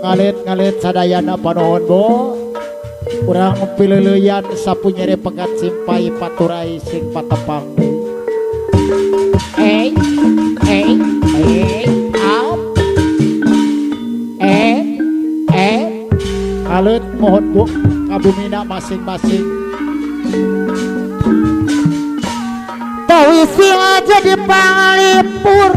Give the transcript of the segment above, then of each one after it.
ngalit-ngalit sadayana panohon bo urang pileuleyan sapu nyeri pegat simpai paturai sing patepang eh up alut mohon bu kabumina masing-masing tawisi aja di panglipur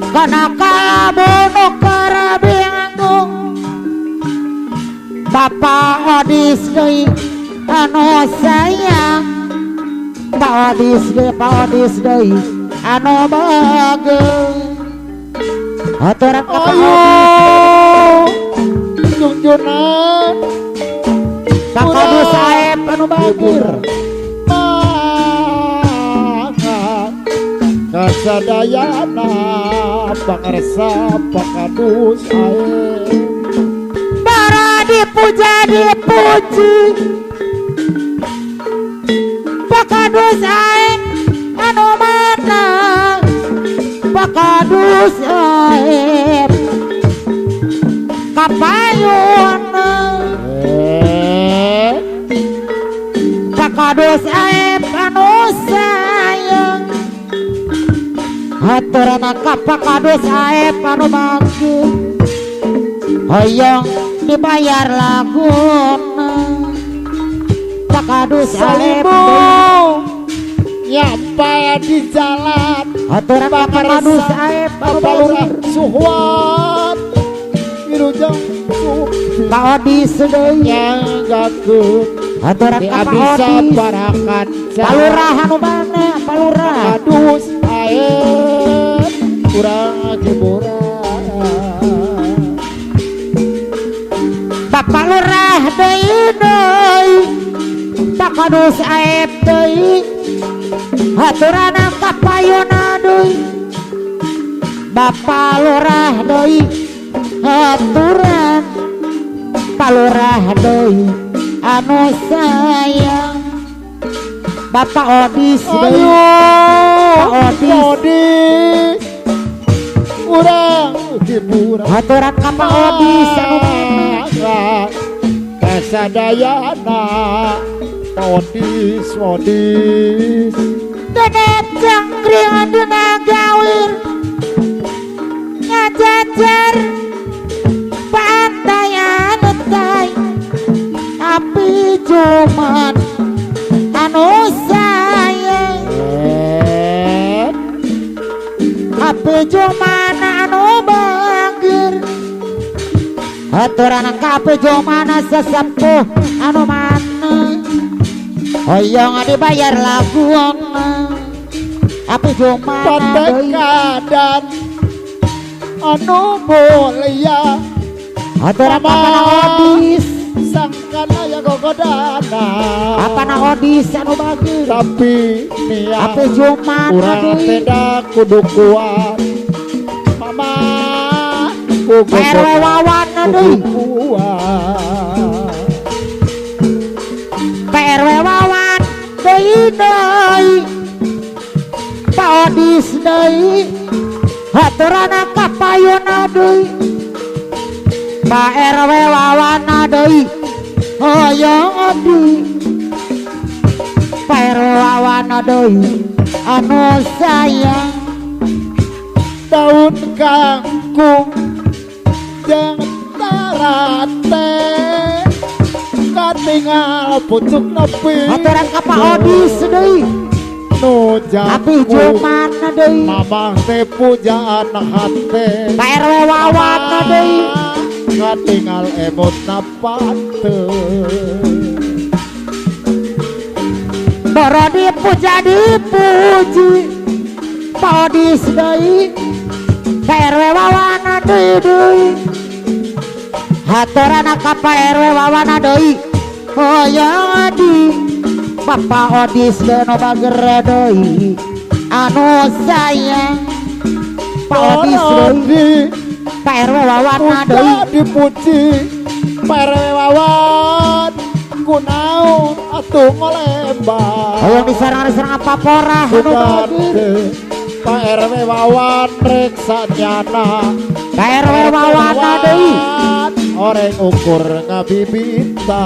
karena kalabono karabinggung Bapak Odis deui anu sayang Pak Odis deui anu bagus aturan Odis junjuna Pak Odis saeb anu bagus kasadayana pangarsa pakadus ae para dipuja dipuji pakadus ae anu mana pakadus ae kapayun pakadus ae anu sayang aturan kapakadus ae anu bagus hoyong dibayar laguna pakadus ae nyampai di jalan aturan pakadus ae balurah suhwan wirujeng Pak Odis deui nyanggakeun aturan Pak bisa Odis parakan palurah anu mana palurah pakadus ae kurang hiburan Bapak Lurah deui pakadus ae deui aturan kapayuna deui Bapak Lurah deui aturan Pak Lurah deui anu sayang Bapak Odis deui Pak Odis urang hiburan aturan ka Pak Odis anu kasadayana Odis Denet jangkring aduna gawir ngajajar pandayan entai api cuman anu sayang api cuman anu bagir aturan api cuman sesepuh anu mana hoyong dibayar laguna api cuman pandekadan anu mulia aturan apana Odis sangkana ya gogodana apana Odis anu bagus tapi niat api cuman urang teda kudu kuat mama RW Wawan deui RW Wawan deui Pak Odis deui aturan kapayuna deui Pak RW Wawan deui hoyong adi Pak RW Wawan deui anu sayang daun kangkung jeung tarate katingal pucuk nepi aturan ka Pak Odis deui nu api cuman deui mamang teh pujaan hate Pak RW Wawan deui katingal emot napateuh bara dipuja dipuji Pak Odis deui Pak RW Wawan deui aturan ka Pak RW Wawan deui hoyong adi Bapak Odis anu bager deui anu sayang Pak Odis deui Pak RW Wawan deui dipuji Pak RW Wawan kunaon atuh ngolembang hoyong diserang apa porah anu bagus Pak RW Wawan rek sanyana KRW Wawana deui Oreng ukur ngabibita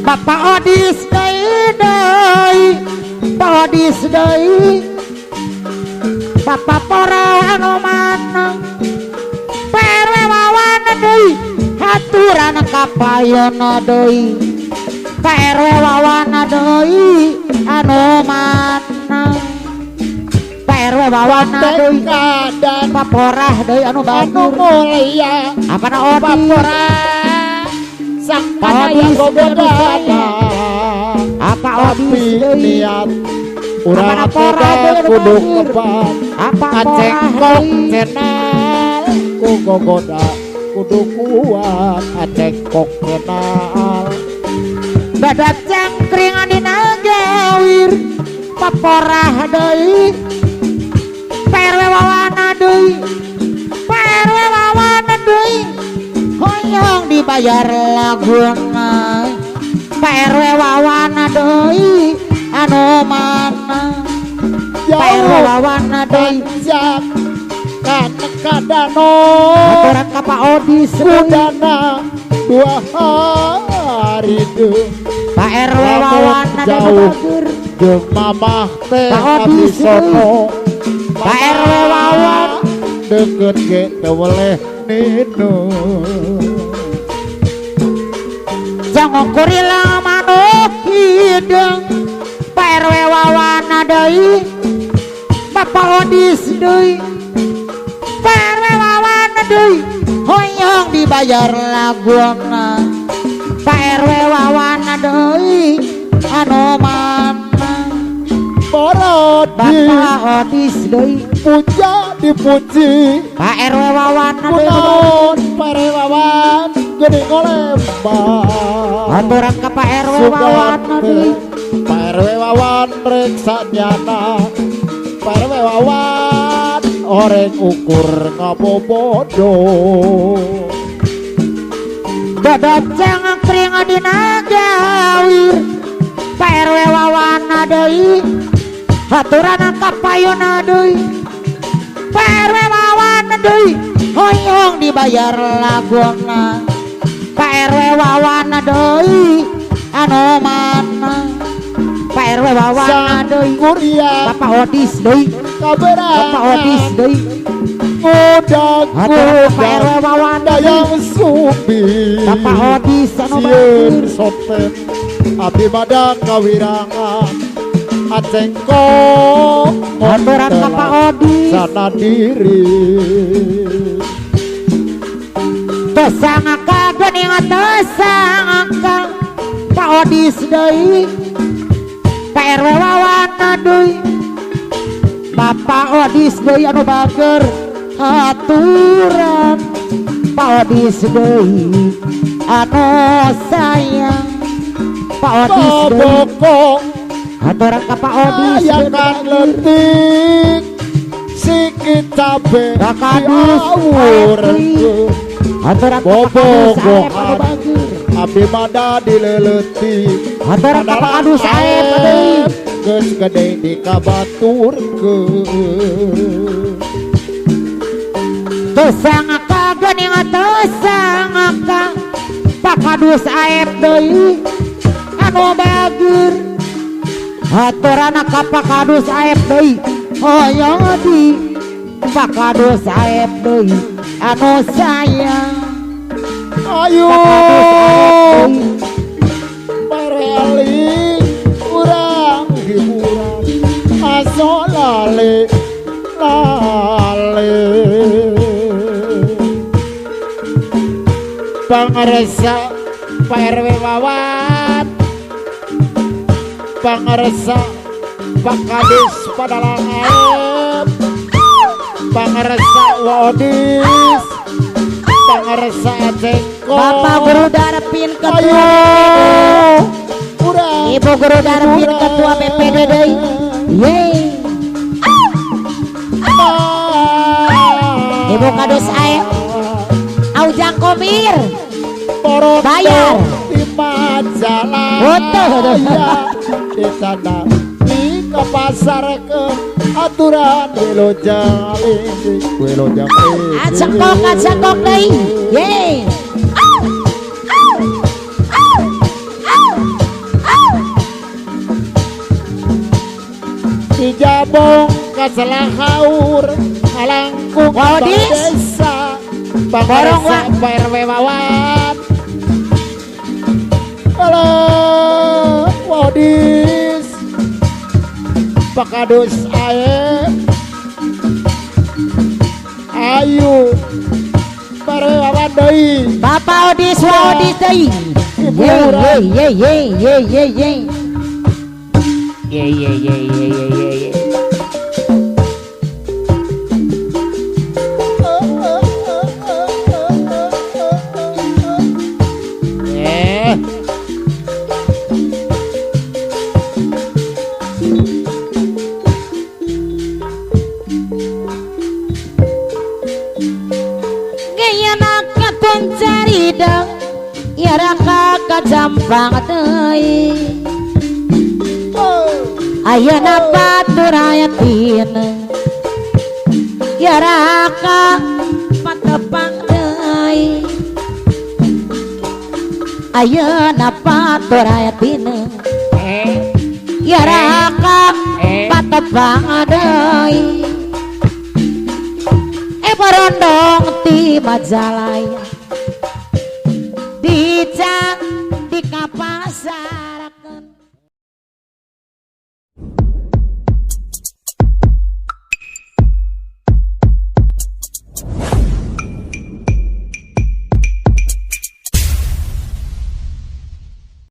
Bapak Odis deui Pak Odis deui Bapak Pora anu manang KRW Wawana deui haturan kapayana deui KRW Wawana deui anu manang KRW Wawana deui dan paporah deui anu anu bagus mulia apana Odis papora sang panaya gogodana apa tapi Odis deui niat urang Apana pora teh deui anu kudu bagus kebat apa aceng porah kok deui kenal ku gogoda kudu kuat aceng kok kenal badat cangkring dina gawir paporah deui KRW Wawana deui KRW Wawana deui hoyong dibayar laguna KRW Wawana deui anu mana KRW Wawana deui panjang kana kadano aturan ka Pak Odis deui kudana 2 hari deh KRW Wawana deui jauh. bagur jeung mamah teh Pak Odis abis sono KRW Wawan deket ge teu boleh ninu jangan kurila manuk hidung KRW Wawana deui Bapak Odis deui KRW Wawana deui hoyong dibayar laguna KRW Wawana deui anu mana Borodi Bapak Odis deui puja dipuji KRW Wawana deui kunaon parewawan gede ngolembang aturan ka Pak RW Wawana deui Pak RW Wawan reksa nyana Pak RW Wawan oreng ukur ngabobodo badat cangkring dina gawir Pak RW Wawana deui haturan ka payuna deui Pak RW Wawana deui hoyong dibayar laguna Pak RW Wawana deui anu mana Pak RW Wawana deui kuria Bapak Odis deui Bapak Odis kaberangan deui udah aturan ka Pak RW Wawana deui yang subi Bapak Odis anu sieun bagus soten abdi badak kawirangan acengko aturan ka Pak Odis sana diri tesangaka geuning tesangaka Pak Odis deui KRW Wawana deui Bapak Odis deui anu bager aturan Pak Odis deui anu sayang Pak Odis deui boboko aturan ka Pak Odis deui ayakan letik sikit cabe Kakadus diawurkeun aturan ka Pak Kadus bobogohan aep anu bager abdi mada dileleti aturan ka Pak Kadus aep deui geus gede dikabaturkeun tesangaka geuning tesangaka Pak Kadus aep deui anu bager aturan ka Pak Kadus aep deui hoyong di Pak Kadus aep deui anu sayang ayo Pak Kadus aep deui parealing urang hiburan aso lale lale pangaresa Pak RW Wawan pangaresa Pak Kadis Padalangaep pangaresa Odis pangaresa Acengko Bapak Guru Darpin Ketua ayo BPD urang Ibu Guru Darpin Ketua BPD deui yeay Ibu Kadus aep Aujang Komir bayar di majalah Betul. di sana di ke pasar ke aturan wilujeng Ajak kok deh. Ye. dijabong kaselahaur halangkung Wadis. desa Borong, Bangsa Wak. PRW Wawan halo Wadis Pakadus ayu PRW Wawan deui Bapak Odis deh. Hiburan. Ye. Eh, Gaya nak katun cari dong. Ya raka kajampang teuing. Ayeuna batur ayatin ya raka patepang deui ayeuna batur ayatin ya raka patepang deui barondong ti Majalaya di kapasar